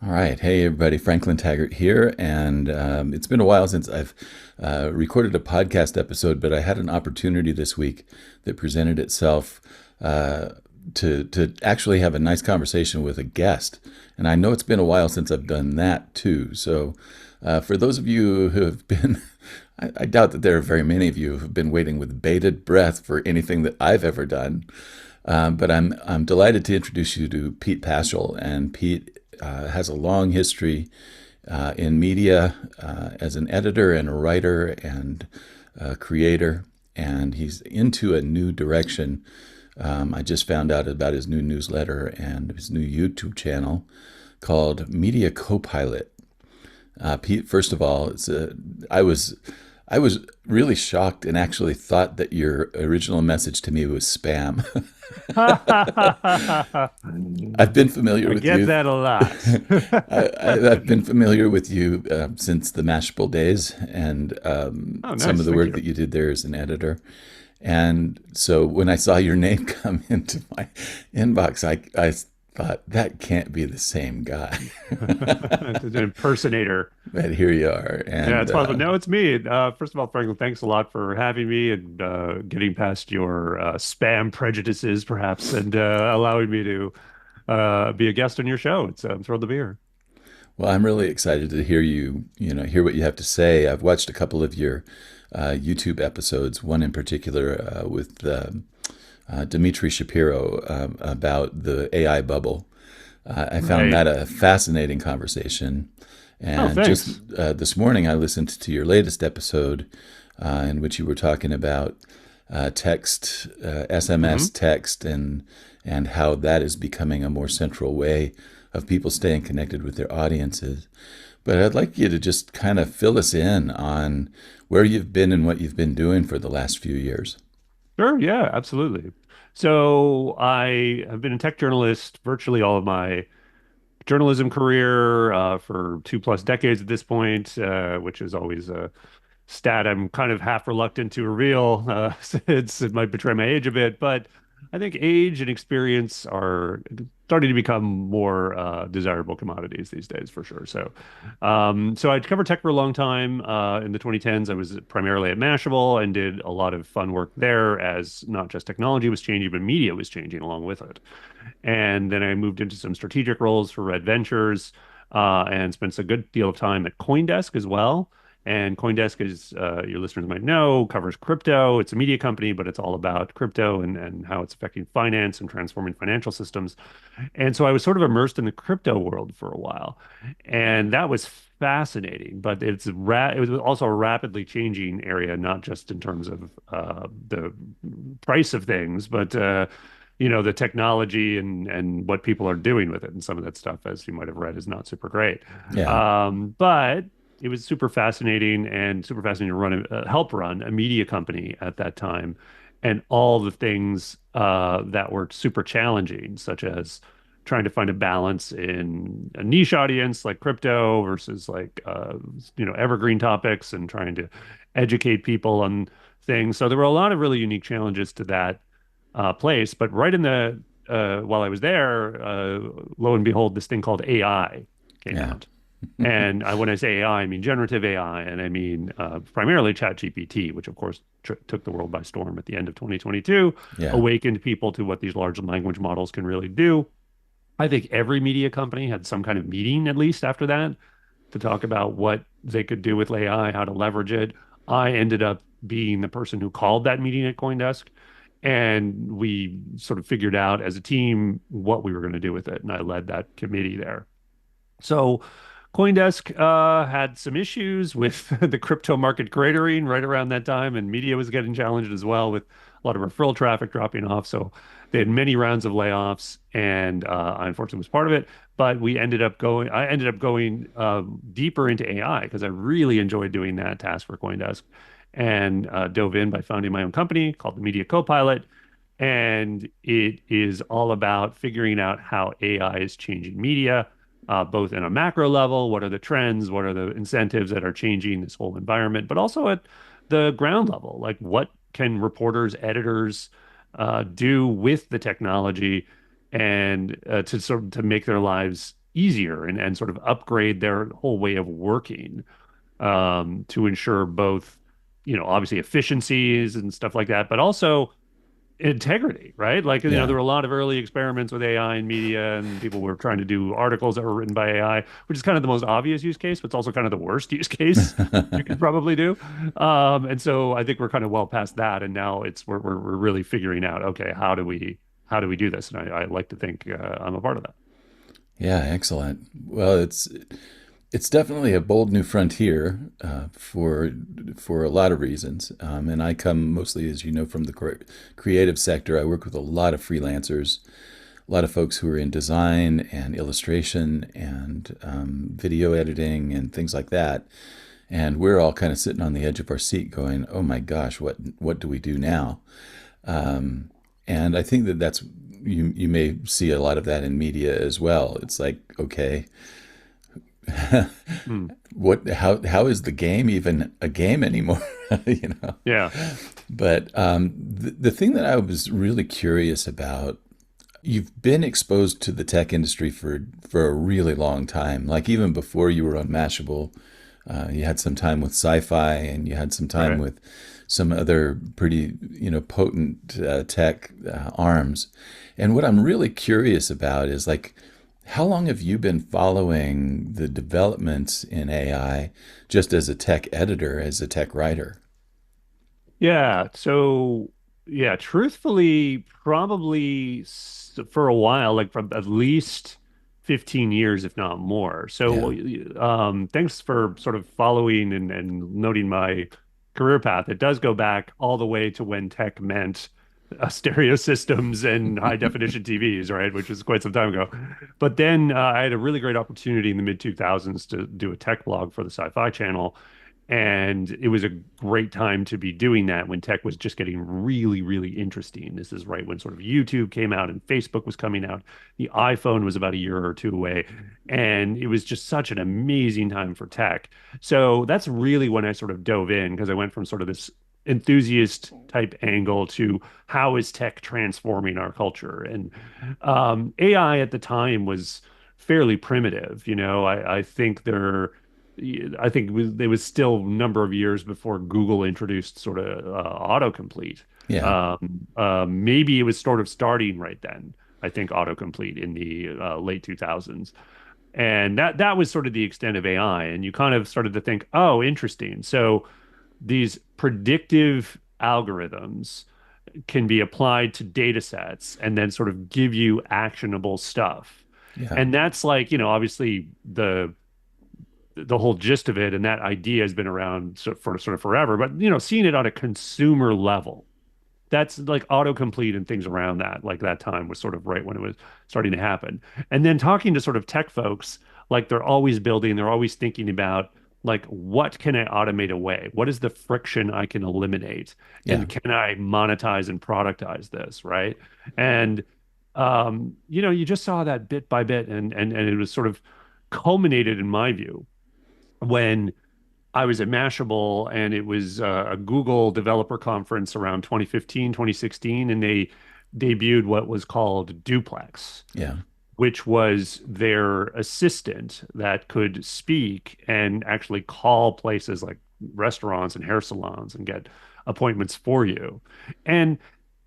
All right. Hey, everybody. Franklin Taggart here. And it's been a while since I've recorded a podcast episode, but I had an opportunity this week that presented itself uh, to actually have a nice conversation with a guest. And I know it's been a while since I've done that too. So for those of you who have been, I doubt that there are very many of you who have been waiting with bated breath for anything that I've ever done. But I'm delighted to introduce you to Pete Pachal, and Pete has a long history in media as an editor and a writer and a creator, and he's into a new direction. I just found out about his new newsletter and his new YouTube channel called Media Copilot. Pete, first of all, I was really shocked and actually thought that your original message to me was spam. I I've been familiar with get you. that a lot. I've been familiar with you since the Mashable days and Oh, some of nice. the Thank work you. that you did there as an editor. And so when I saw your name come into my inbox, I thought that can't be the same guy. It's an impersonator. But here you are. Yeah, And it's possible. No, it's me. First of all, Franklin, thanks a lot for having me and getting past your spam prejudices, perhaps, and allowing me to be a guest on your show. I'm thrilled to be here. well, I'm really excited to hear hear what you have to say. I've watched a couple of your YouTube episodes, one in particular with Dimitri Shapiro about the AI bubble. I found Right. that a fascinating conversation. Oh, And just thanks. this morning, I listened to your latest episode in which you were talking about text, SMS Hmm. text, and how that is becoming a more central way of people staying connected with their audiences. But I'd like you to just kind of fill us in on where you've been and what you've been doing for the last few years. Sure. Yeah, absolutely. So I have been a tech journalist virtually all of my journalism career for 2+ decades at this point, which is always a stat I'm kind of half reluctant to reveal, since it might betray my age a bit. But I think age and experience are starting to become more desirable commodities these days, for sure. So I'd covered tech for a long time. In the 2010s, I was primarily at Mashable and did a lot of fun work there as not just technology was changing, but media was changing along with it. And then I moved into some strategic roles for Red Ventures, and spent a good deal of time at CoinDesk as well. And CoinDesk, as your listeners might know, covers crypto. It's a media company, but it's all about crypto and how it's affecting finance and transforming financial systems. And so I was sort of immersed in the crypto world for a while, and that was fascinating. But it was also a rapidly changing area, not just in terms of the price of things, but the technology and what people are doing with it. And some of that stuff, as you might have read, is not super great. Yeah, But it was super fascinating and super fascinating to help run a media company at that time, and all the things that were super challenging, such as trying to find a balance in a niche audience like crypto versus like evergreen topics, and trying to educate people on things. So there were a lot of really unique challenges to that place. But right in the while I was there, lo and behold, this thing called AI came yeah, out. And when I say AI, I mean generative AI, and I mean primarily ChatGPT, which of course took the world by storm at the end of 2022, yeah, awakened people to what these large language models can really do. I think every media company had some kind of meeting at least after that to talk about what they could do with AI, how to leverage it. I ended up being the person who called that meeting at CoinDesk, and we sort of figured out as a team what we were going to do with it. And I led that committee there. So CoinDesk had some issues with the crypto market cratering right around that time, and media was getting challenged as well with a lot of referral traffic dropping off. So they had many rounds of layoffs, and I unfortunately was part of it. But I ended up going deeper into AI because I really enjoyed doing that task for CoinDesk, and dove in by founding my own company called the Media Copilot. And it is all about figuring out how AI is changing media, both in a macro level. What are the trends? What are the incentives that are changing this whole environment? But also at the ground level, like what can reporters, editors do with the technology, and to sort of to make their lives easier and sort of upgrade their whole way of working to ensure both, obviously efficiencies and stuff like that, but also integrity, right? Like, Yeah. there were a lot of early experiments with AI in media, and people were trying to do articles that were written by AI, which is kind of the most obvious use case, but it's also kind of the worst use case you could probably do. And so I think we're kind of well past that, and now we're really figuring out, okay, how do we do this? And I like to think I'm a part of that. Yeah, excellent. Well, it's definitely a bold new frontier for a lot of reasons. And I come mostly, as you know, from the creative sector. I work with a lot of freelancers, a lot of folks who are in design and illustration and video editing and things like that. And we're all kind of sitting on the edge of our seat, going, "Oh my gosh, what do we do now?" And I think that that's you may see a lot of that in media as well. It's like, okay, Hmm. what how is the game even a game anymore? you know. Yeah. But the thing that I was really curious about, you've been exposed to the tech industry for a really long time. Like even before you were on Mashable, you had some time with sci-fi, and you had some time Right. with some other pretty potent tech arms. And what I'm really curious about is like, how long have you been following the developments in AI, just as a tech editor, as a tech writer? Yeah. So, yeah, truthfully, probably for a while, like from at least 15 years, if not more. So, Yeah. thanks for sort of following and noting my career path. It does go back all the way to when tech meant stereo systems and high definition TVs, right? Which was quite some time ago. But then I had a really great opportunity in the mid 2000s to do a tech blog for the Sci-Fi Channel. And it was a great time to be doing that when tech was just getting really, really interesting. This is right when sort of YouTube came out and Facebook was coming out. The iPhone was about a year or two away. And it was just such an amazing time for tech. So that's really when I sort of dove in, because I went from sort of this enthusiast type angle to how is tech transforming our culture. And AI at the time was fairly primitive. It was still a number of years before Google introduced sort of autocomplete. Yeah. Maybe it was sort of starting right then. I think autocomplete in the late 2000s. And that was sort of the extent of AI. And you kind of started to think, oh, interesting. So these predictive algorithms can be applied to data sets and then sort of give you actionable stuff. Yeah. And that's like, obviously the whole gist of it, and that idea has been around for sort of forever, but seeing it on a consumer level, that's like autocomplete and things around that, like that time was sort of right when it was starting to happen. And then talking to sort of tech folks, like they're always building, they're always thinking about like, what can I automate away? What is the friction I can eliminate? Yeah. And can I monetize and productize this, right? And you just saw that bit by bit, and it was sort of culminated in my view when I was at Mashable, and it was a Google developer conference around 2015, 2016, and they debuted what was called Duplex, Yeah. which was their assistant that could speak and actually call places like restaurants and hair salons and get appointments for you. And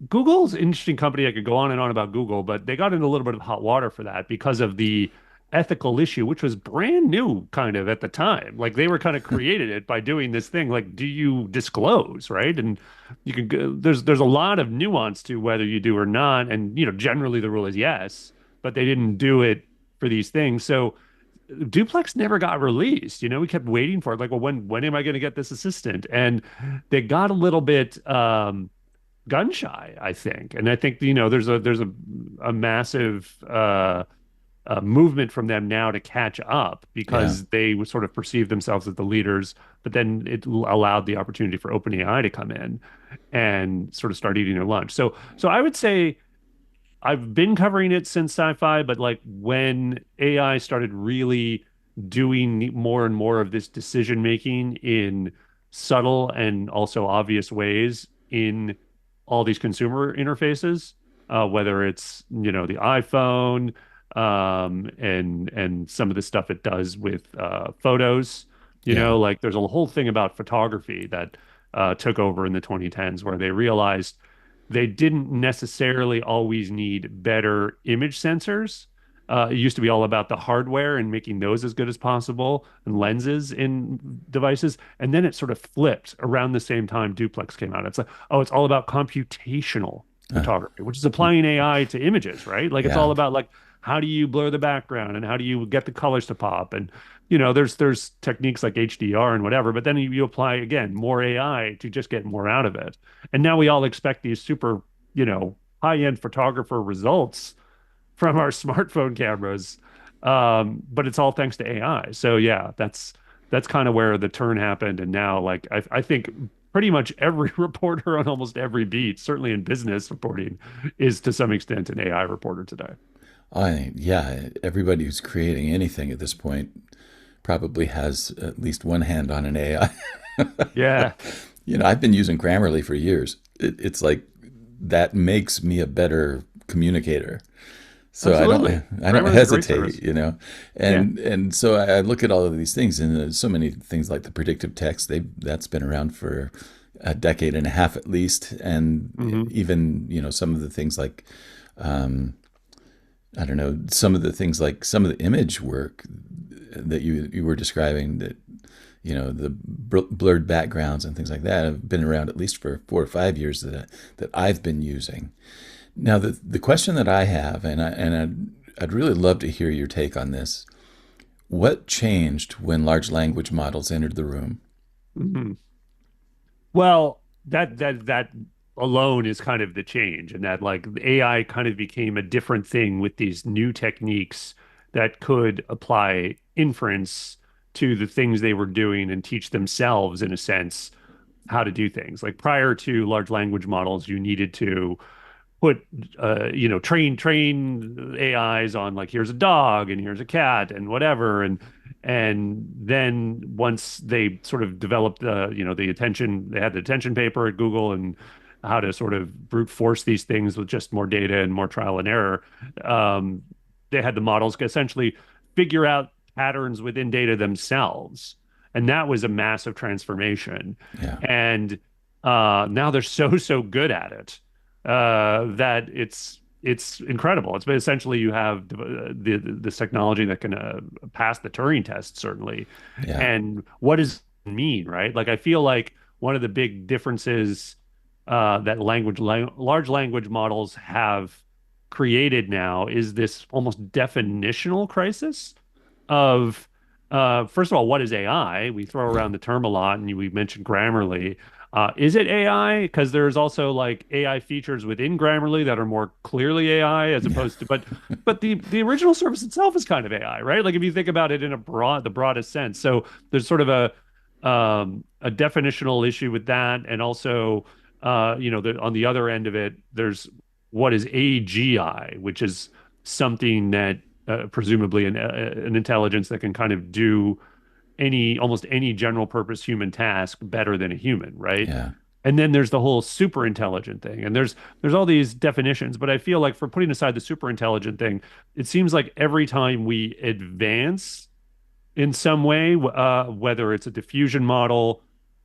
Google's an interesting company. I could go on and on about Google, but they got into a little bit of hot water for that because of the ethical issue, which was brand new kind of at the time. Like they were kind of created it by doing this thing. Like, do you disclose, right? And you can go, there's a lot of nuance to whether you do or not. And generally the rule is yes, but they didn't do it for these things. So Duplex never got released. We kept waiting for it. Like, well, when am I going to get this assistant? And they got a little bit gun shy, I think. And I think there's a massive movement from them now to catch up Yeah. because they would sort of perceive themselves as the leaders, but then it allowed the opportunity for OpenAI to come in and sort of start eating their lunch. So I would say I've been covering it since sci-fi, but like when AI started really doing more and more of this decision making in subtle and also obvious ways in all these consumer interfaces, whether it's the iPhone, and some of the stuff it does with photos. Yeah. Like there's a whole thing about photography that took over in the 2010s where they realized they didn't necessarily always need better image sensors. It used to be all about the hardware and making those as good as possible and lenses in devices. And then it sort of flipped around the same time Duplex came out. It's like, oh, it's all about computational Uh, photography, which is applying AI to images, right? Like it's yeah. all about like how do you blur the background and how do you get the colors to pop? And there's techniques like HDR and whatever, but then you apply again more AI to just get more out of it. And now we all expect these super, high-end photographer results from our smartphone cameras. But it's all thanks to AI. So yeah, that's kind of where the turn happened. And now, like I think pretty much every reporter on almost every beat, certainly in business reporting, is to some extent an AI reporter today. Yeah, everybody who's creating anything at this point probably has at least one hand on an AI. Yeah, I've been using Grammarly for years. It's like that makes me a better communicator. So I don't absolutely. I don't Grammar is a great service. hesitate. Yeah. And so I look at all of these things, and there's so many things like the predictive text. That's been around for a decade and a half at least, and Hmm. even some of the things like I don't know, some of the image work that you were describing, that the blurred backgrounds and things like that have been around at least for 4 or 5 years that I've been using. Now the question that I have, I'd really love to hear your take on this. What changed when large language models entered the room? Hmm. Well, that alone is kind of the change, and that like AI kind of became a different thing with these new techniques that could apply inference to the things they were doing and teach themselves, in a sense, how to do things. Like prior to large language models, you needed to put train AIs on like here's a dog and here's a cat and whatever, and then once they sort of developed they had the attention paper at Google and how to sort of brute force these things with just more data and more trial and error. um, they had the models essentially figure out patterns within data themselves, and that was a massive transformation. Yeah, And now they're so good at it that it's incredible. It's been essentially you have this technology that can pass the Turing test, certainly. yeah, And what does it mean, right? Like I feel like one of the big differences that large language models have created now is this almost definitional crisis of first of all, what is AI? We throw yeah, around the term a lot, and we mentioned Grammarly. Is it AI? Because there's also like AI features within Grammarly that are more clearly AI as yeah, opposed to, but the original service itself is kind of AI, right? Like if you think about it in the broadest sense. So there's sort of a definitional issue with that, and also on the other end of it, there's what is AGI, which is something that presumably an intelligence that can kind of do almost any general purpose human task better than a human, right? yeah, And then there's the whole super intelligent thing, and there's all these definitions. But I feel like for putting aside the super intelligent thing, it seems like every time we advance in some way, whether it's a diffusion model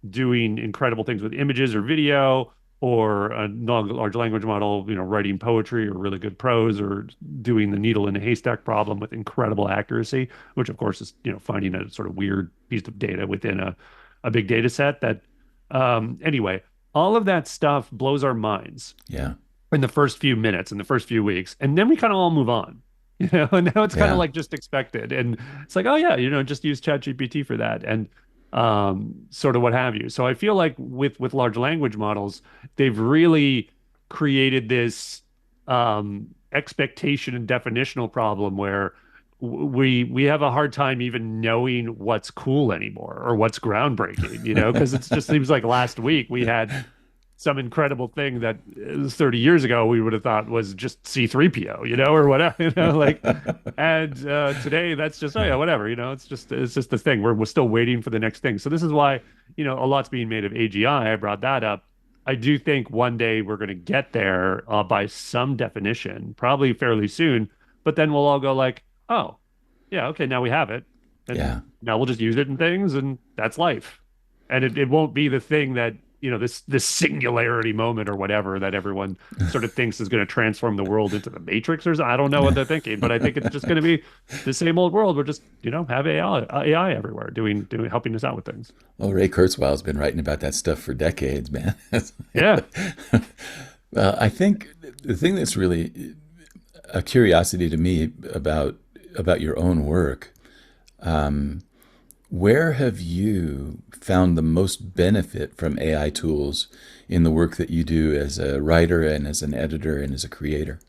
doing incredible things with images or video, or a large language model, writing poetry or really good prose, or doing the needle in a haystack problem with incredible accuracy, which of course is, finding a sort of weird piece of data within a big data set that, anyway, all of that stuff blows our minds yeah, in the first few minutes, in the first few weeks, and then we kind of all move on. And now it's kind of yeah, like just expected. And it's like, oh yeah, just use ChatGPT for that and sort of what have you. So I feel like with large language models, they've really created this expectation and definitional problem where we have a hard time even knowing what's cool anymore or what's groundbreaking, because it just seems like last week we had some incredible thing that 30 years ago we would have thought was just C3PO, or whatever, like, and today that's just, oh yeah, whatever, it's just the thing. We're still waiting for the next thing. So this is why, a lot's being made of AGI. I brought that up. I do think one day we're going to get there by some definition, probably fairly soon, but then we'll all go like, oh, yeah, okay, now we have it. And Yeah. now we'll just use it in things, and that's life. And it won't be the thing that, this singularity moment or whatever that everyone sort of thinks is going to transform the world into the Matrix or something. I don't know what they're thinking, but I think it's just going to be the same old world. We're just, have AI everywhere helping us out with things. Well, Ray Kurzweil's been writing about that stuff for decades, man. Yeah. I think the thing that's really a curiosity to me about your own work, where have you found the most benefit from AI tools in the work that you do as a writer and as an editor and as a creator?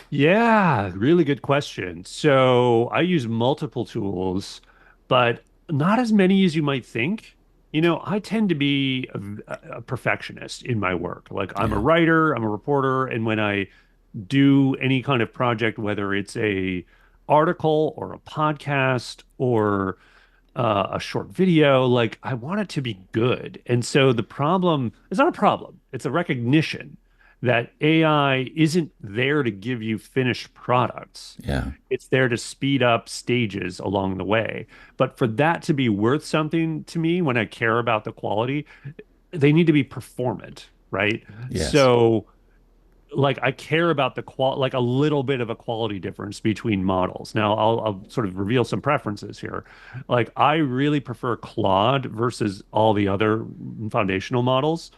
Yeah, really good question. So I use multiple tools, but not as many as you might think. I tend to be a perfectionist in my work. Like I'm a Yeah, writer, I'm a reporter, and when I do any kind of project, whether it's a article or a podcast or a short video, like I want it to be good. And so the problem, it's not a problem, it's a recognition that AI isn't there to give you finished products. yeah, It's there to speed up stages along the way. But for that to be worth something to me, when I care about the quality, they need to be performant, right? yes, So like I care about the like a little bit of a quality difference between models. Now I'll sort of reveal some preferences here. Like I really prefer Claude versus all the other foundational models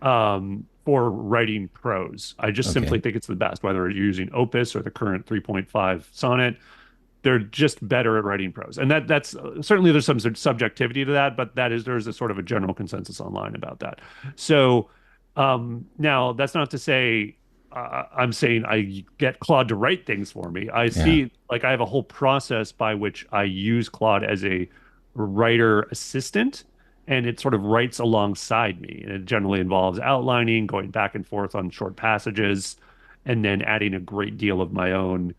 for writing prose. I just okay, simply think it's the best, whether you're using Opus or the current 3.5 Sonnet. They're just better at writing prose, and that's certainly there's some subjectivity to that, but there's a sort of a general consensus online about that. So now that's not to say I'm saying I get Claude to write things for me. I yeah, see like I have a whole process by which I use Claude as a writer assistant, and it sort of writes alongside me. And it generally involves outlining, going back and forth on short passages, and then adding a great deal of my own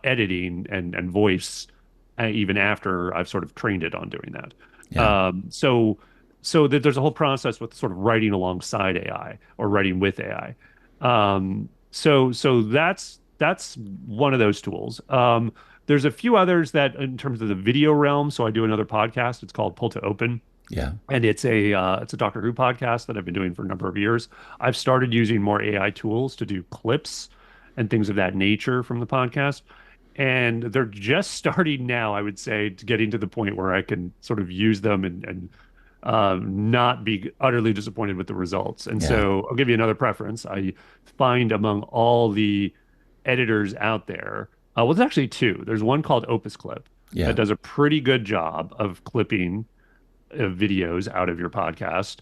editing and voice, even after I've sort of trained it on doing that. yeah, So that there's a whole process with sort of writing alongside AI or writing with AI. So that's one of those tools. There's a few others that, in terms of the video realm. So I do another podcast. It's called Pull to Open. yeah, And it's a Doctor Who podcast that I've been doing for a number of years. I've started using more AI tools to do clips and things of that nature from the podcast. And they're just starting now, I would say, to getting to the point where I can sort of use them and not be utterly disappointed with the results. And yeah, so I'll give you another preference. I find among all the editors out there, well, there's actually two. There's one called Opus Clip that yeah, does a pretty good job of clipping videos out of your podcast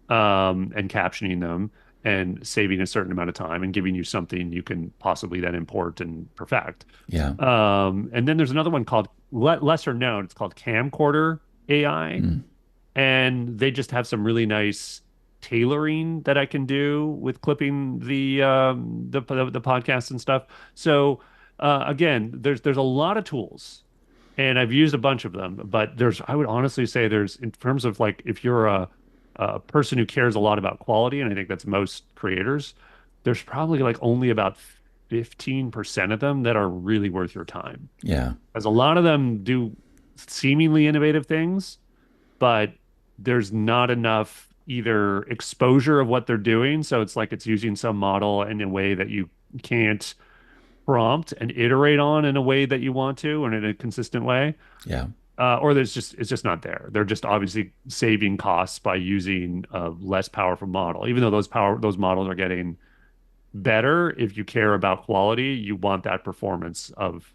and captioning them and saving a certain amount of time and giving you something you can possibly then import and perfect. yeah, And then there's another one called lesser known. It's called Camcorder AI, mm, and they just have some really nice tailoring that I can do with clipping the podcast and stuff. So again, there's a lot of tools, and I've used a bunch of them, but I would honestly say there's, in terms of like, if you're a person who cares a lot about quality, and I think that's most creators, there's probably like only about 15% of them that are really worth your time. yeah, As a lot of them do seemingly innovative things, but there's not enough either exposure of what they're doing. So it's like it's using some model in a way that you can't prompt and iterate on in a way that you want to and in a consistent way. yeah, Or it's just not there. They're just obviously saving costs by using a less powerful model. Even though those models are getting better, if you care about quality, you want that performance of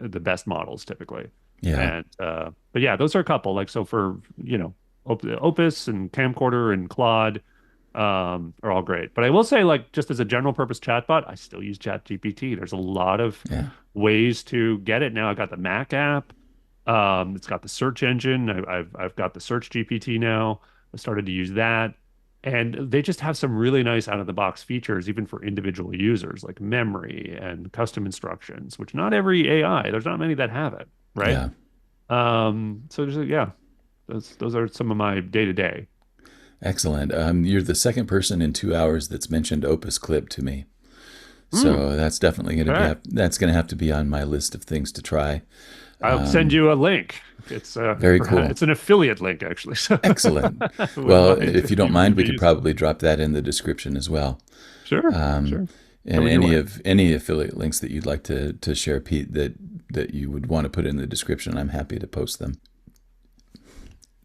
the best models typically. yeah, And but yeah, those are a couple. Like so for Opus and Camcorder and Claude are all great. But I will say, like, just as a general purpose chatbot, I still use ChatGPT. There's a lot of yeah, ways to get it now. I got the Mac app. It's got the search engine. I've got the Search GPT now. I started to use that. And they just have some really nice out of the box features, even for individual users, like memory and custom instructions, which not every AI, there's not many that have it, right? yeah. So yeah, those are some of my day to day. Excellent. You're the second person in 2 hours that's mentioned Opus Clip to me. Hmm. So that's definitely going to be Okay. that's going to have to be on my list of things to try. I'll send you a link. It's Very cool. it's an affiliate link actually. So Excellent. wouldn't Well, mind if you if don't you mind, give we me could useful. probably drop that in the description as well. Sure, Um, sure. and Come your way. any affiliate links that you'd like to share, Pete, that you would want to put in the description, I'm happy to post them.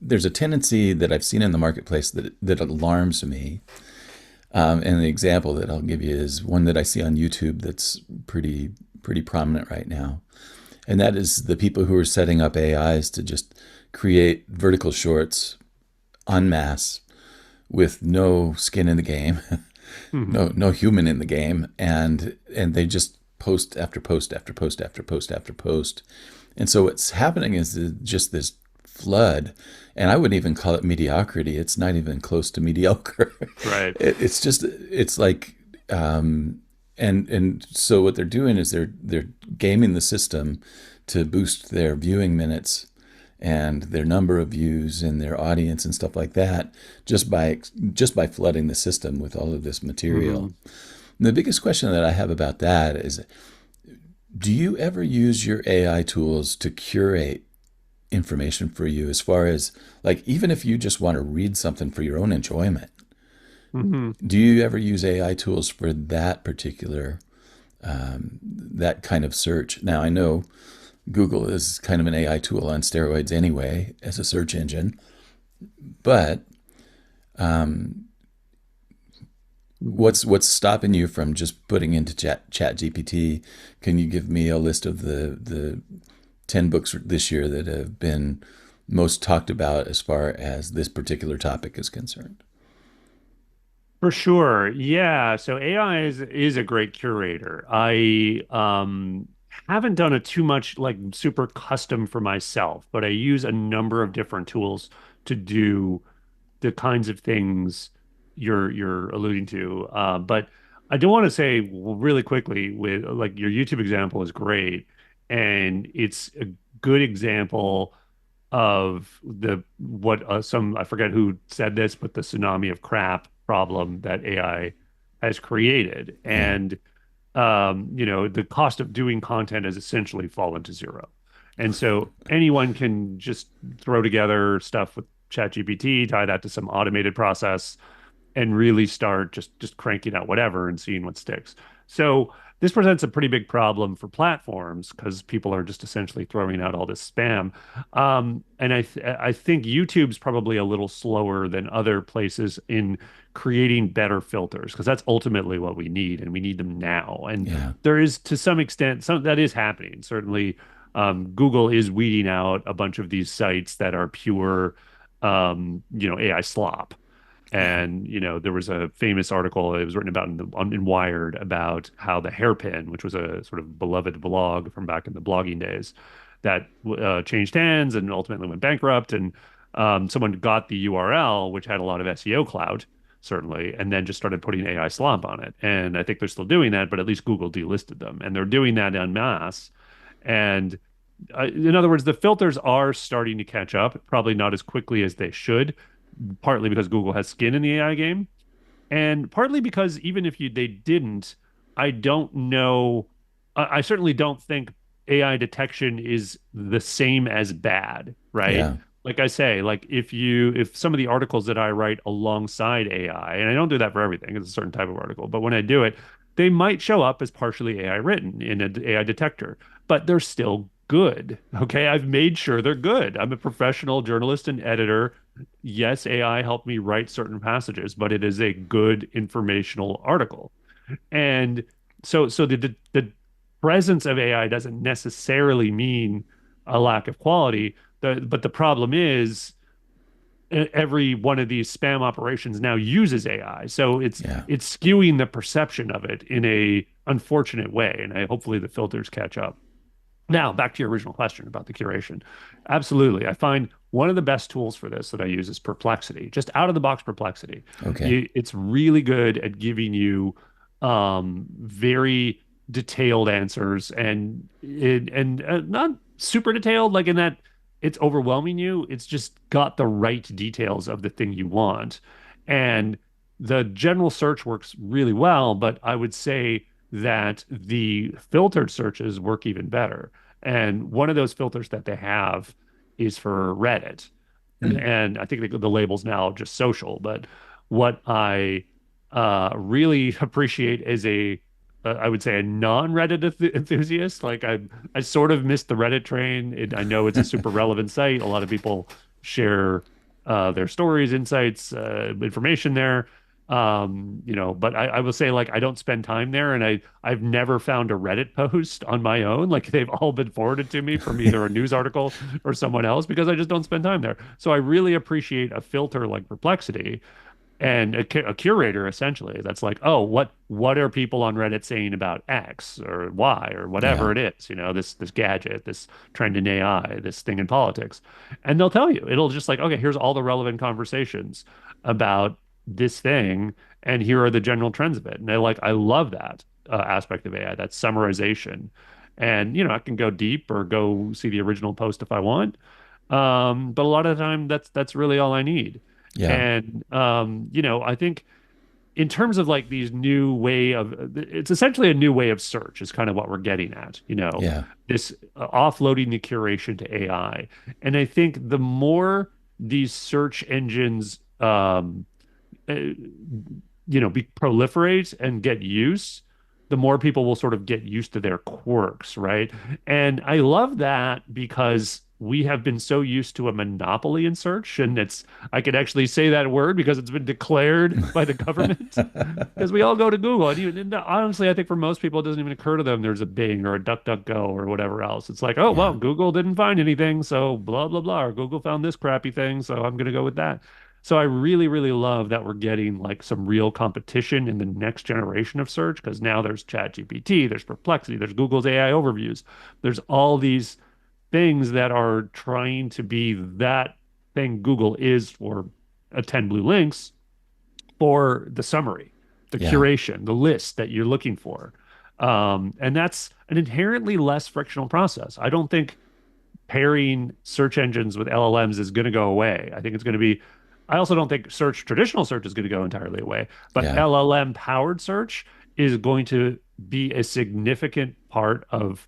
There's a tendency that I've seen in the marketplace that alarms me. And the example that I'll give you is one that I see on YouTube that's pretty prominent right now. And that is the people who are setting up AIs to just create vertical shorts en masse with no skin in the game, Hmm. no human in the game, and they just post after post after post after post after post. And so what's happening is just this flood, and I wouldn't even call it mediocrity. It's not even close to mediocre. Right. It's just it's like and so what they're doing is they're gaming the system to boost their viewing minutes and their number of views and their audience and stuff like that just by flooding the system with all of this material. Hmm. And the biggest question that I have about that is, do you ever use your AI tools to curate information for you, as far as, like, even if you just want to read something for your own enjoyment, Hmm. do you ever use AI tools for that particular that kind of search? Now, I know Google is kind of an AI tool on steroids anyway as a search engine, but what's stopping you from just putting into chat GPT? Can you give me a list of the 10 books this year that have been most talked about as far as this particular topic is concerned? For sure. Yeah. So AI is a great curator. I haven't done it too much like super custom for myself, but I use a number of different tools to do the kinds of things you're alluding to. But I do want to say really quickly with like your YouTube example is great, and it's a good example of the what some I forget who said this, but the tsunami of crap problem that AI has created, Yeah, and the cost of doing content has essentially fallen to zero. And so anyone can just throw together stuff with ChatGPT, tie that to some automated process, and really start just cranking out whatever and seeing what sticks. So this presents a pretty big problem for platforms because people are just essentially throwing out all this spam. And I think YouTube's probably a little slower than other places in creating better filters because that's ultimately what we need, and we need them now. And yeah, there is to some extent some that is happening. Certainly, Google is weeding out a bunch of these sites that are pure, AI slop. yeah, And there was a famous article it was written about in Wired about how the Hairpin, which was a sort of beloved blog from back in the blogging days, that changed hands and ultimately went bankrupt. And someone got the URL, which had a lot of SEO clout, certainly, and then just started putting AI slop on it. And I think they're still doing that, but at least Google delisted them, and they're doing that en masse. And in other words, the filters are starting to catch up, probably not as quickly as they should, partly because Google has skin in the AI game, and partly because even if they didn't, I don't know. I certainly don't think AI detection is the same as bad, right? yeah, Like I say, like if some of the articles that I write alongside AI, and I don't do that for everything, it's a certain type of article, but when I do it, they might show up as partially AI written in an AI detector, but they're still good. Okay. I've made sure they're good. I'm a professional journalist and editor. Yes, AI helped me write certain passages, but it is a good informational article. And so the presence of AI doesn't necessarily mean a lack of quality. But the problem is every one of these spam operations now uses AI. So it's yeah. it's skewing the perception of it in a unfortunate way. And hopefully the filters catch up. Now, back to your original question about the curation. Absolutely. I find one of the best tools for this that I use is Perplexity, just out of the box Perplexity. Okay, It's really good at giving you very detailed answers and not super detailed, like in that it's overwhelming you. It's just got the right details of the thing you want. And the general search works really well, but I would say that the filtered searches work even better. And one of those filters that they have is for Reddit. Mm. And I think the label's now just social. But what I really appreciate as I would say a non-Reddit enthusiast. Like I sort of missed the Reddit train. I know it's a super relevant site. A lot of people share their stories, insights, information there. But I will say like I don't spend time there, and I've never found a Reddit post on my own. Like they've all been forwarded to me from either a news article or someone else because I just don't spend time there. So I really appreciate a filter like Perplexity and a curator essentially that's like, oh, what are people on Reddit saying about X or Y or Yeah. whatever it is, this gadget, this trend in AI, this thing in politics, and they'll tell you. It'll just like, okay, here's all the relevant conversations about this thing, and here are the general trends of it. And I love that aspect of AI, that summarization, and I can go deep or go see the original post if I want. But a lot of the time, that's really all I need. Yeah. And I think in terms of like these new way of it's essentially a new way of search is kind of what we're getting at, Yeah. this offloading the curation to AI. And I think the more these search engines proliferate and get use, the more people will sort of get used to their quirks, right? And I love that because we have been so used to a monopoly in search, and I can actually say that word because it's been declared by the government. Because we all go to Google, and honestly, I think for most people, it doesn't even occur to them there's a Bing or a DuckDuckGo or whatever else. It's like, oh, well, Yeah. Google didn't find anything, so blah, blah, blah. Or Google found this crappy thing, so I'm going to go with that. So I really, really love that we're getting like some real competition in the next generation of search because now there's ChatGPT, there's Perplexity, there's Google's AI overviews, there's all these things that are trying to be that thing Google is for 10 blue links for the summary, the Yeah. curation, the list that you're looking for. And that's an inherently less frictional process. I don't think pairing search engines with LLMs is going to go away. I think it's going to be, I also don't think traditional search is going to go entirely away, but Yeah. LLM powered search is going to be a significant part of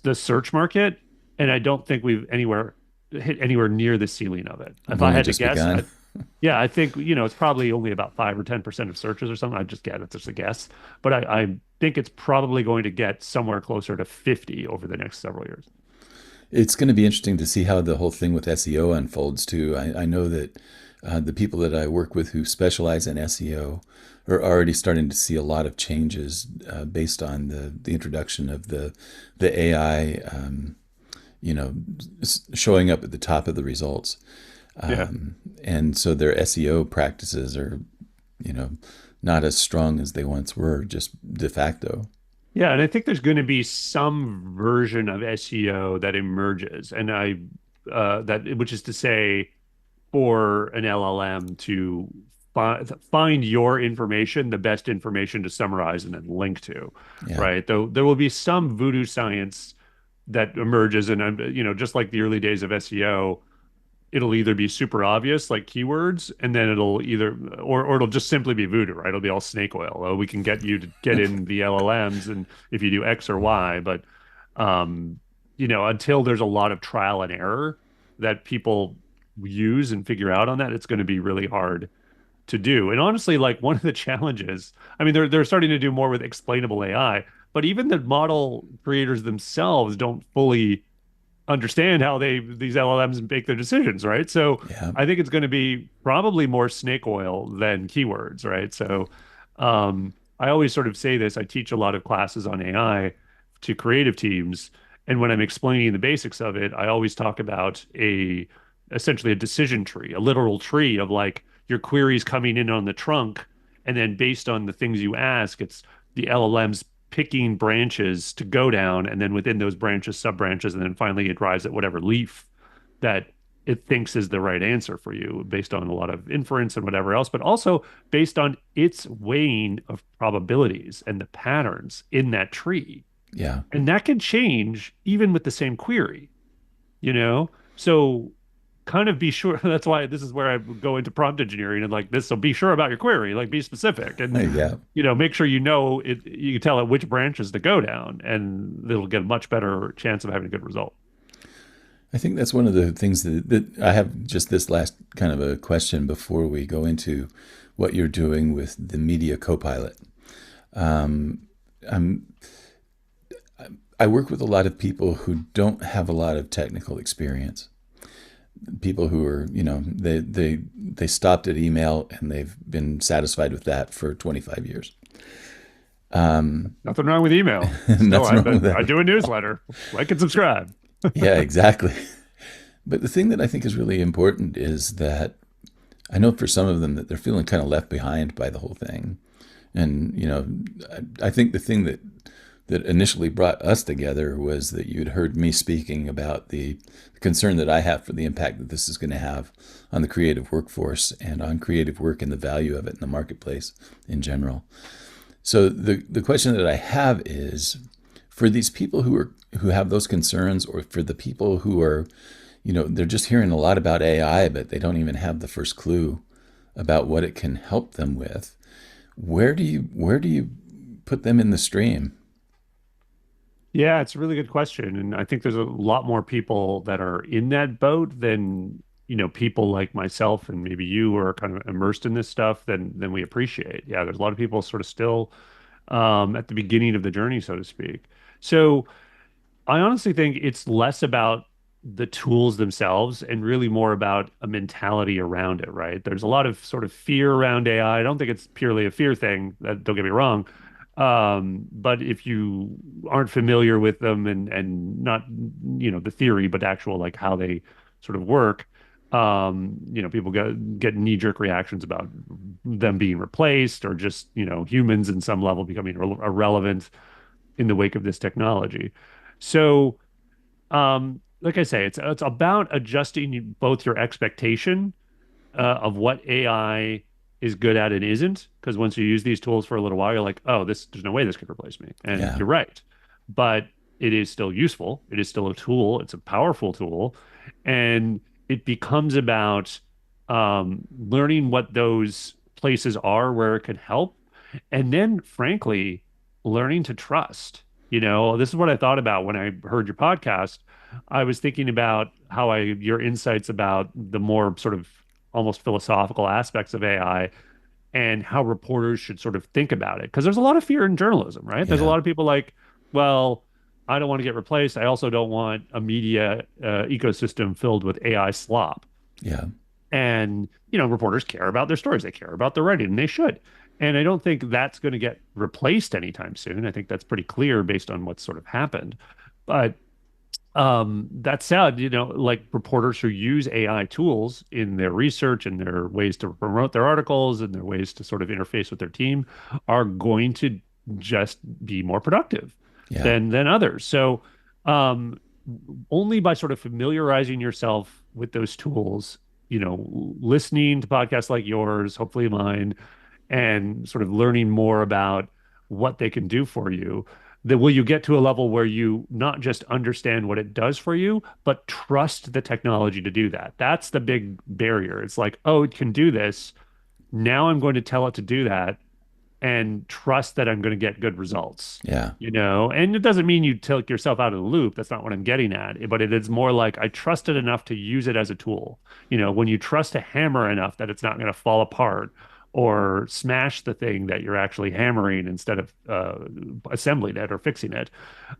the search market. And I don't think we've hit anywhere near the ceiling of it. If We've I only had to just guess, begun. yeah, I think, it's probably only about 5 or 10% of searches or something. I just get it's just a guess, but I think it's probably going to get somewhere closer to 50 over the next several years. It's going to be interesting to see how the whole thing with SEO unfolds too. I know that the people that I work with who specialize in SEO are already starting to see a lot of changes based on the introduction of the AI, you know, showing up at the top of the results. Yeah. And so their SEO practices are, you know, not as strong as they once were, just de facto. Yeah, and I think there's going to be some version of SEO that emerges, and which is to say, for an LLM to find your information, the best information to summarize and then link to, Yeah. right? Though there will be some voodoo science that emerges, and just like the early days of SEO, it'll either be super obvious like keywords and then it'll either or it'll just simply be voodoo, right? It'll be all snake oil. Oh, we can get you to get in the LLMs and if you do X or Y, but um until there's a lot of trial and error that people use and figure out on that, it's going to be really hard to do. And honestly, like one of the challenges, I mean, they're starting to do more with explainable AI, but even the model creators themselves don't fully understand how these LLMs make their decisions, right? So Yeah. I think it's going to be probably more snake oil than keywords, right? So I always sort of say this. I teach a lot of classes on AI to creative teams, and when I'm explaining the basics of it, I always talk about essentially a decision tree, a literal tree of like your queries coming in on the trunk, and then based on the things you ask, it's the LLMs picking branches to go down, and then within those branches, sub branches, and then finally it arrives at whatever leaf that it thinks is the right answer for you based on a lot of inference and whatever else, but also based on its weighing of probabilities and the patterns in that tree. Yeah. And that can change even with the same query, you know? So kind of be sure. That's why this is where I go into prompt engineering and like this. So be sure about your query, like be specific and, Yeah. make sure it, you can tell it which branches to go down and it'll get a much better chance of having a good result. I think that's one of the things that I have just this last kind of a question before we go into what you're doing with the Media Copilot. Um, I'm, I work with a lot of people who don't have a lot of technical experience. People who are, they stopped at email and they've been satisfied with that for 25 years. Nothing wrong with email. Still, Nothing wrong with I that. do a newsletter. Like and subscribe. Yeah, exactly. But the thing that I think is really important is that I know for some of them that they're feeling kind of left behind by the whole thing. And, I think the thing that initially brought us together was that you'd heard me speaking about the concern that I have for the impact that this is going to have on the creative workforce and on creative work and the value of it in the marketplace in general. So the question that I have is for these people who have those concerns, or for the people who are, they're just hearing a lot about AI, but they don't even have the first clue about what it can help them with. Where do you put them in the stream? Yeah, it's a really good question. And I think there's a lot more people that are in that boat than, people like myself and maybe you are kind of immersed in this stuff than we appreciate. Yeah, there's a lot of people sort of still at the beginning of the journey, so to speak. So I honestly think it's less about the tools themselves and really more about a mentality around it, right? There's a lot of sort of fear around AI. I don't think it's purely a fear thing, don't get me wrong. But if you aren't familiar with them and not, the theory, but actual like how they sort of work, people get knee-jerk reactions about them being replaced or just, humans in some level becoming irrelevant in the wake of this technology. So, like I say, it's about adjusting both your expectation of what AI is good at and isn't. Because once you use these tools for a little while, you're like, oh, there's no way this could replace me. And Yeah, you're right. But it is still useful. It is still a tool. It's a powerful tool. And it becomes about learning what those places are where it could help. And then, frankly, learning to trust. This is what I thought about when I heard your podcast. I was thinking about how your insights about the more sort of almost philosophical aspects of AI and how reporters should sort of think about it. Because there's a lot of fear in journalism, right? There's a yeah, lot of people like, well, I don't want to get replaced. I also don't want a media ecosystem filled with AI slop. yeah, And, reporters care about their stories. They care about their writing, and they should. And I don't think that's going to get replaced anytime soon. I think that's pretty clear based on what's sort of happened. But that said, like reporters who use AI tools in their research and their ways to promote their articles and their ways to sort of interface with their team are going to just be more productive yeah, than others. So, um, only by sort of familiarizing yourself with those tools, listening to podcasts like yours, hopefully mine, and sort of learning more about what they can do for you, that will you get to a level where you not just understand what it does for you, but trust the technology to do that. That's the big barrier. It's like, oh, it can do this. Now I'm going to tell it to do that and trust that I'm going to get good results. yeah, And it doesn't mean you take yourself out of the loop. That's not what I'm getting at. But it is more like I trust it enough to use it as a tool. When you trust a hammer enough that it's not going to fall apart or smash the thing that you're actually hammering instead of assembling it or fixing it.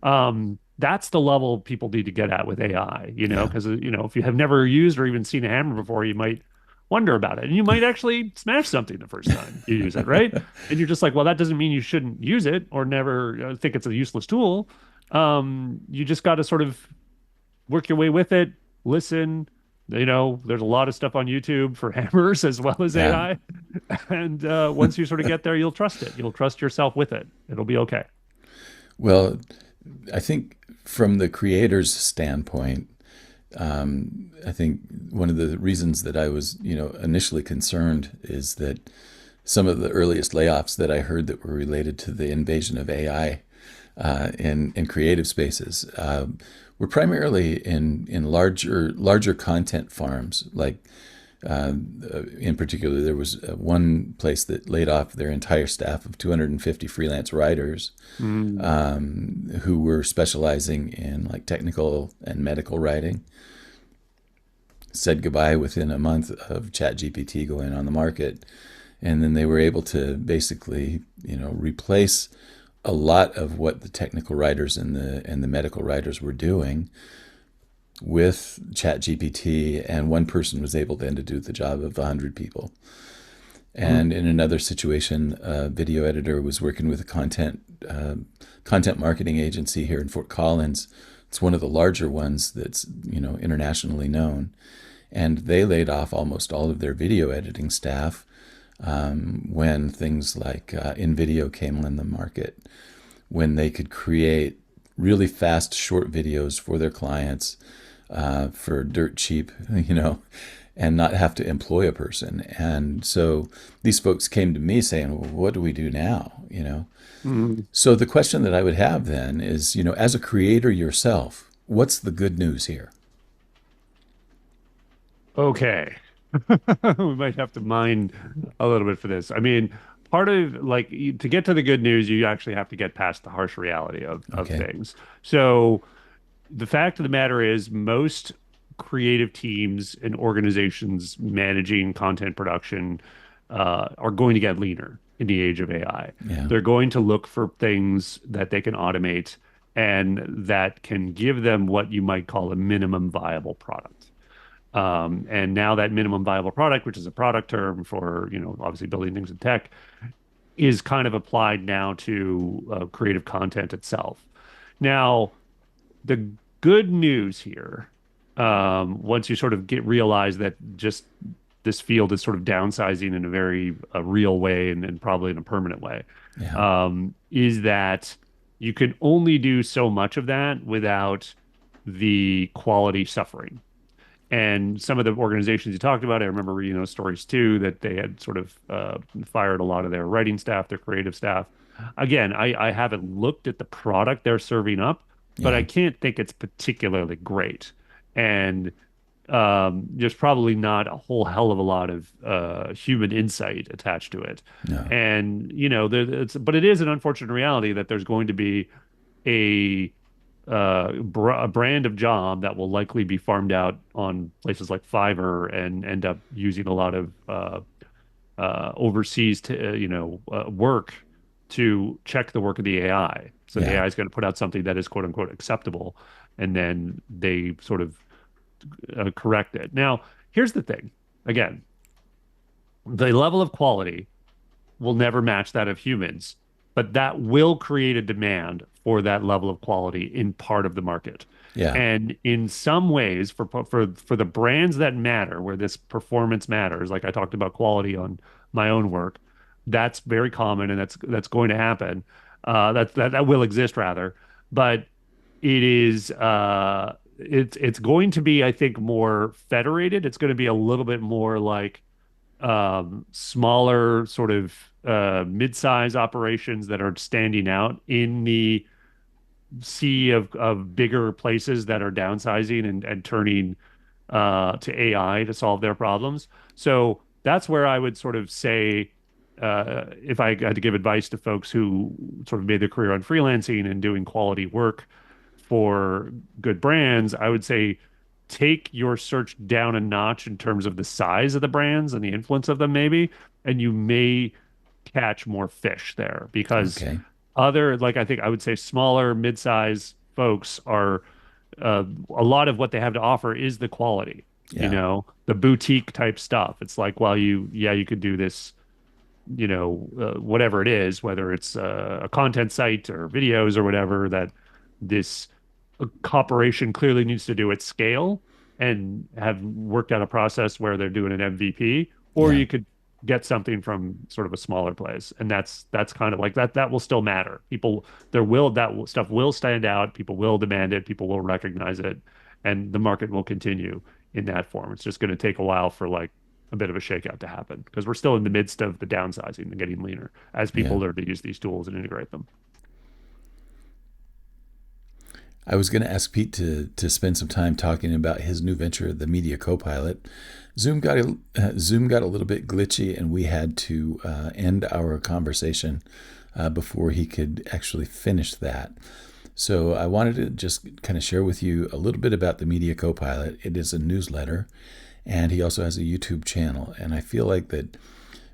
That's the level people need to get at with AI, yeah, because, if you have never used or even seen a hammer before, you might wonder about it. And you might actually smash something the first time you use it, right? And you're just like, well, that doesn't mean you shouldn't use it or never think it's a useless tool. You just got to sort of work your way with it, listen. There's a lot of stuff on YouTube for hammers as well as yeah. AI. And once you sort of get there, you'll trust it. You'll trust yourself with it. It'll be okay. Well, I think from the creator's standpoint, I think one of the reasons that I was, initially concerned is that some of the earliest layoffs that I heard that were related to the invasion of AI in creative spaces. We're primarily in larger content farms. Like in particular, there was one place that laid off their entire staff of 250 freelance writers Mm. who were specializing in like technical and medical writing. Said goodbye within a month of ChatGPT going on the market, and then they were able to basically, replace a lot of what the technical writers and the medical writers were doing with ChatGPT, and one person was able then to do the job of 100 people. Mm. And in another situation, a video editor was working with a content marketing agency here in Fort Collins. It's one of the larger ones that's internationally known, and they laid off almost all of their video editing staff when things like InVideo came on the market, when they could create really fast short videos for their clients for dirt cheap, and not have to employ a person. And so these folks came to me saying, well, what do we do now? Mm. So the question that I would have then is, as a creator yourself, what's the good news here? Okay. We might have to mine a little bit for this. I mean, part of like to get to the good news, you actually have to get past the harsh reality of Okay. things. So the fact of the matter is, most creative teams and organizations managing content production are going to get leaner in the age of AI. Yeah. They're going to look for things that they can automate and that can give them what you might call a minimum viable product. And now that minimum viable product, which is a product term for, obviously building things in tech, is kind of applied now to creative content itself. Now, the good news here, once you sort of realize that just this field is sort of downsizing in a very real way and probably in a permanent way, Yeah. is that you can only do so much of that without the quality suffering. And some of the organizations you talked about, I remember reading those stories too, that they had sort of fired a lot of their writing staff, their creative staff. Again, I haven't looked at the product they're serving up, but I Yeah. can't think it's particularly great. And there's probably not a whole hell of a lot of human insight attached to it. No. And, but it is an unfortunate reality that there's going to be a a brand of job that will likely be farmed out on places like Fiverr and end up using a lot of overseas work to check the work of the AI. So the Yeah. AI is going to put out something that is quote unquote acceptable, and then they sort of correct it. Now, here's the thing. Again, the level of quality will never match that of humans, but that will create a demand for that level of quality in part of the market. Yeah. And in some ways, for the brands that matter, where this performance matters, like I talked about quality on my own work, that's very common and that's going to happen. That will exist rather, but it is it's going to be, I think, more federated. It's going to be a little bit more like smaller sort of mid-size operations that are standing out in the sea of bigger places that are downsizing and turning to AI to solve their problems. So that's where I would sort of say, if I had to give advice to folks who sort of made their career on freelancing and doing quality work for good brands, I would say take your search down a notch in terms of the size of the brands and the influence of them, maybe, and you may catch more fish there because Okay. like I think I would say smaller, mid-size folks are a lot of what they have to offer is the quality, Yeah. the boutique type stuff. It's like, well, you could do this, whatever it is, whether it's a content site or videos or whatever, that this corporation clearly needs to do at scale and have worked out a process where they're doing an MVP, or Yeah. you could get something from sort of a smaller place. And that's kind of like that will still matter. Stuff will stand out, people will demand it, people will recognize it, and the market will continue in that form. It's just going to take a while for like a bit of a shakeout to happen because we're still in the midst of the downsizing and getting leaner as people Yeah. learn to use these tools and integrate them. I was going to ask Pete to spend some time talking about his new venture, the Media Copilot. Zoom got a little bit glitchy, and we had to end our conversation before he could actually finish that. So I wanted to just kind of share with you a little bit about the Media Copilot. It is a newsletter, and he also has a YouTube channel. And I feel like that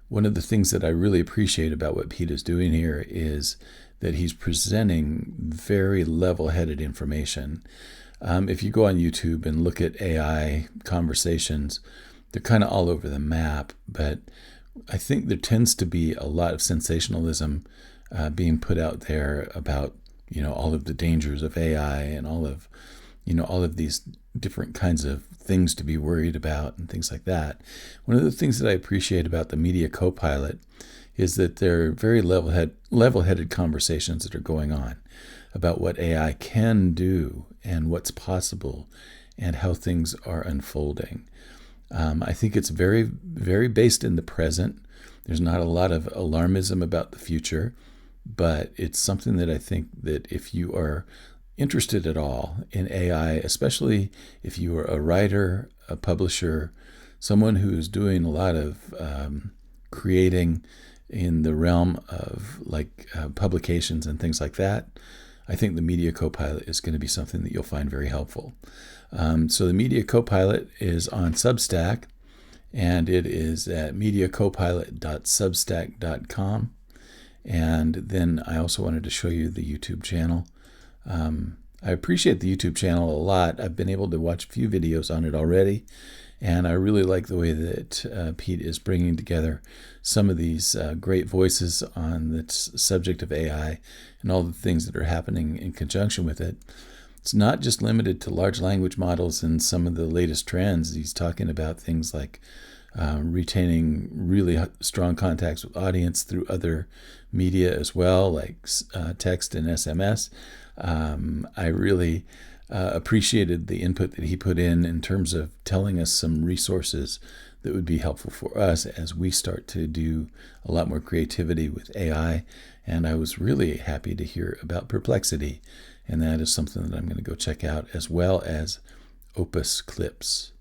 one of the things that I really appreciate about what Pete is doing here is that he's presenting very level-headed information. If you go on YouTube and look at AI conversations, they're kind of all over the map, but I think there tends to be a lot of sensationalism being put out there about, all of the dangers of AI and all of these different kinds of things to be worried about and things like that. One of the things that I appreciate about the Media Copilot is that there are very level-headed conversations that are going on about what AI can do and what's possible and how things are unfolding. I think it's very, very based in the present. There's not a lot of alarmism about the future, but it's something that I think that if you are interested at all in AI, especially if you are a writer, a publisher, someone who is doing a lot of creating in the realm of publications and things like that, I think the Media Copilot is going to be something that you'll find very helpful. So the Media Copilot is on Substack, and it is at mediacopilot.substack.com. And then I also wanted to show you the YouTube channel. I appreciate the YouTube channel a lot. I've been able to watch a few videos on it already, and I really like the way that Pete is bringing together some of these great voices on the subject of AI and all the things that are happening in conjunction with it. It's not just limited to large language models and some of the latest trends. He's talking about things like retaining really strong contacts with audience through other media as well, like text and SMS. I really appreciated the input that he put in terms of telling us some resources that would be helpful for us as we start to do a lot more creativity with AI. And I was really happy to hear about Perplexity, and that is something that I'm going to go check out, as well as Opus Clips.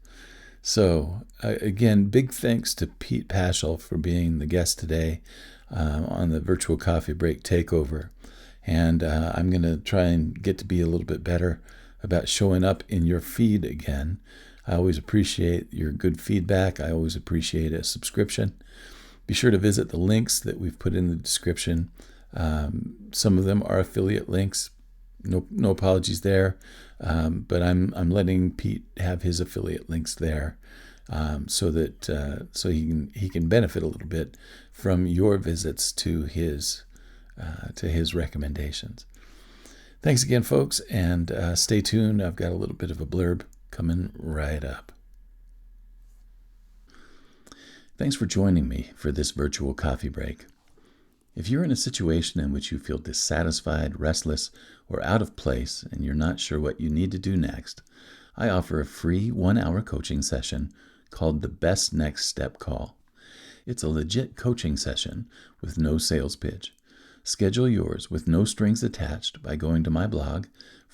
So again, big thanks to Pete Pachal for being the guest today on the Virtual Coffee Break Takeover. And I'm going to try and get to be a little bit better about showing up in your feed again. I always appreciate your good feedback. I always appreciate a subscription. Be sure to visit the links that we've put in the description. Some of them are affiliate links. No apologies there. But I'm letting Pete have his affiliate links there, so he can benefit a little bit from your visits to his recommendations. Thanks again, folks, and stay tuned. I've got a little bit of a blurb coming right up. Thanks for joining me for this virtual coffee break. If you're in a situation in which you feel dissatisfied, restless, or out of place, and you're not sure what you need to do next, I offer a free 1-hour coaching session called the Best Next Step Call. It's a legit coaching session with no sales pitch. Schedule yours with no strings attached by going to my blog,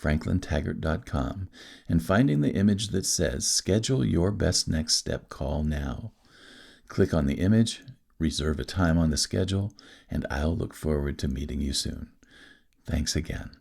franklintaggart.com, and finding the image that says Schedule Your Best Next Step Call Now. Click on the image, reserve a time on the schedule, and I'll look forward to meeting you soon. Thanks again.